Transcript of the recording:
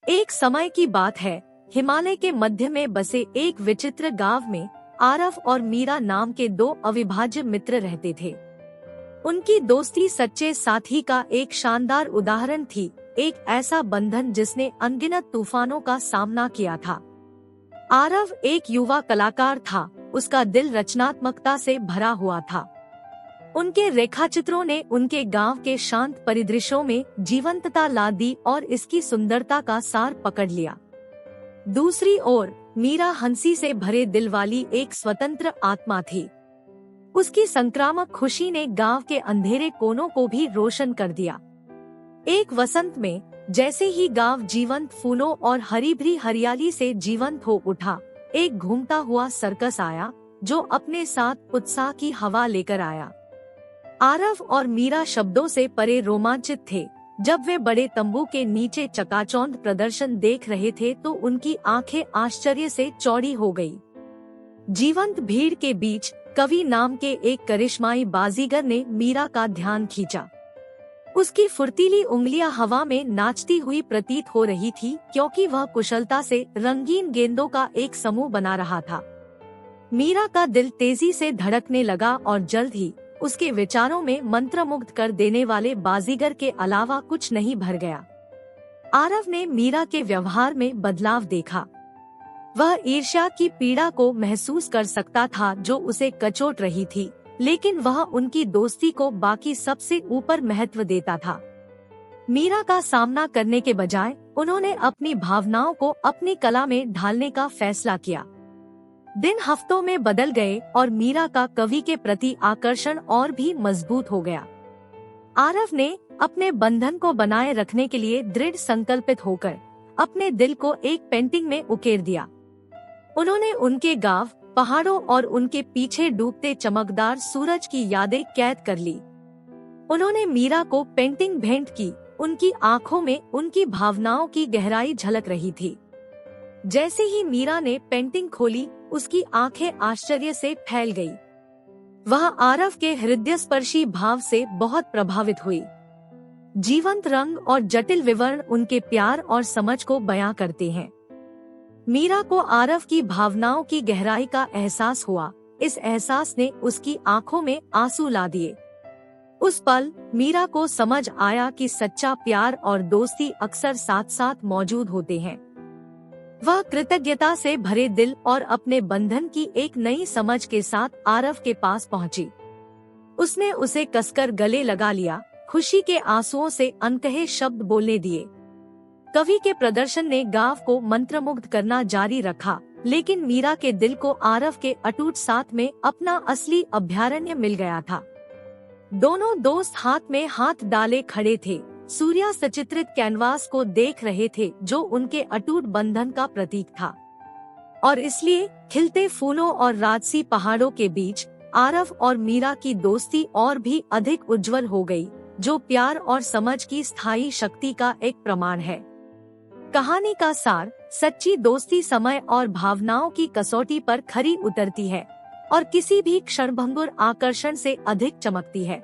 एक समय की बात है, हिमालय के मध्य में बसे एक विचित्र गांव में आरव और मीरा नाम के दो अविभाज्य मित्र रहते थे। उनकी दोस्ती सच्चे साथी का एक शानदार उदाहरण थी, एक ऐसा बंधन जिसने अनगिनत तूफानों का सामना किया था। आरव एक युवा कलाकार था, उसका दिल रचनात्मकता से भरा हुआ था। उनके रेखाचित्रों ने उनके गांव के शांत परिदृश्यों में जीवंतता ला दी और इसकी सुंदरता का सार पकड़ लिया। दूसरी ओर मीरा हंसी से भरे दिल वाली एक स्वतंत्र आत्मा थी। उसकी संक्रामक खुशी ने गांव के अंधेरे कोनों को भी रोशन कर दिया। एक वसंत में जैसे ही गांव जीवंत फूलों और हरी भरी हरियाली से जीवंत हो उठा, एक घूमता हुआ सर्कस आया जो अपने साथ उत्साह की हवा लेकर आया। आरव और मीरा शब्दों से परे रोमांचित थे। जब वे बड़े तंबू के नीचे चकाचौंध प्रदर्शन देख रहे थे तो उनकी आंखें आश्चर्य से चौड़ी हो गई। जीवंत भीड़ के बीच कवि नाम के एक करिश्माई बाजीगर ने मीरा का ध्यान खींचा। उसकी फुर्तीली उंगलियां हवा में नाचती हुई प्रतीत हो रही थी, क्योंकि वह कुशलता से रंगीन गेंदों का एक समूह बना रहा था। मीरा का दिल तेजी से धड़कने लगा और जल्द ही उसके विचारों में मंत्रमुग्ध कर देने वाले बाजीगर के अलावा कुछ नहीं भर गया। आरव ने मीरा के व्यवहार में बदलाव देखा। वह ईर्ष्या की पीड़ा को महसूस कर सकता था जो उसे कचोट रही थी, लेकिन वह उनकी दोस्ती को बाकी सबसे ऊपर महत्व देता था। मीरा का सामना करने के बजाय उन्होंने अपनी भावनाओं को अपनी कला में ढालने का फैसला किया। दिन हफ्तों में बदल गए और मीरा का कवि के प्रति आकर्षण और भी मजबूत हो गया। आरव ने अपने बंधन को बनाए रखने के लिए दृढ़ संकल्पित होकर अपने दिल को एक पेंटिंग में उकेर दिया। उन्होंने उनके गांव, पहाड़ों और उनके पीछे डूबते चमकदार सूरज की यादें कैद कर ली। उन्होंने मीरा को पेंटिंग भेंट की। उनकी आंखों में उनकी भावनाओं की गहराई झलक रही थी। जैसे ही मीरा ने पेंटिंग खोली, उसकी आंखें आश्चर्य से फैल गई। वह आरव के हृदयस्पर्शी भाव से बहुत प्रभावित हुई। जीवंत रंग और जटिल विवरण उनके प्यार और समझ को बयां करते हैं। मीरा को आरव की भावनाओं की गहराई का एहसास हुआ। इस एहसास ने उसकी आंखों में आंसू ला दिए। उस पल मीरा को समझ आया कि सच्चा प्यार और दोस्ती अक्सर साथ साथ मौजूद होते हैं। वह कृतज्ञता से भरे दिल और अपने बंधन की एक नई समझ के साथ आरव के पास पहुंची। उसने उसे कसकर गले लगा लिया, खुशी के आंसुओं से अनकहे शब्द बोलने दिए। कवि के प्रदर्शन ने गांव को मंत्रमुग्ध करना जारी रखा, लेकिन मीरा के दिल को आरव के अटूट साथ में अपना असली अभयारण्य मिल गया था। दोनों दोस्त हाथ में हाथ डाले खड़े थे, सूर्यास्त चित्रित कैनवास को देख रहे थे जो उनके अटूट बंधन का प्रतीक था। और इसलिए खिलते फूलों और राजसी पहाड़ों के बीच आरव और मीरा की दोस्ती और भी अधिक उज्जवल हो गई, जो प्यार और समझ की स्थायी शक्ति का एक प्रमाण है। कहानी का सार: सच्ची दोस्ती समय और भावनाओं की कसौटी पर खरी उतरती है और किसी भी क्षणभंगुर आकर्षण से अधिक चमकती है।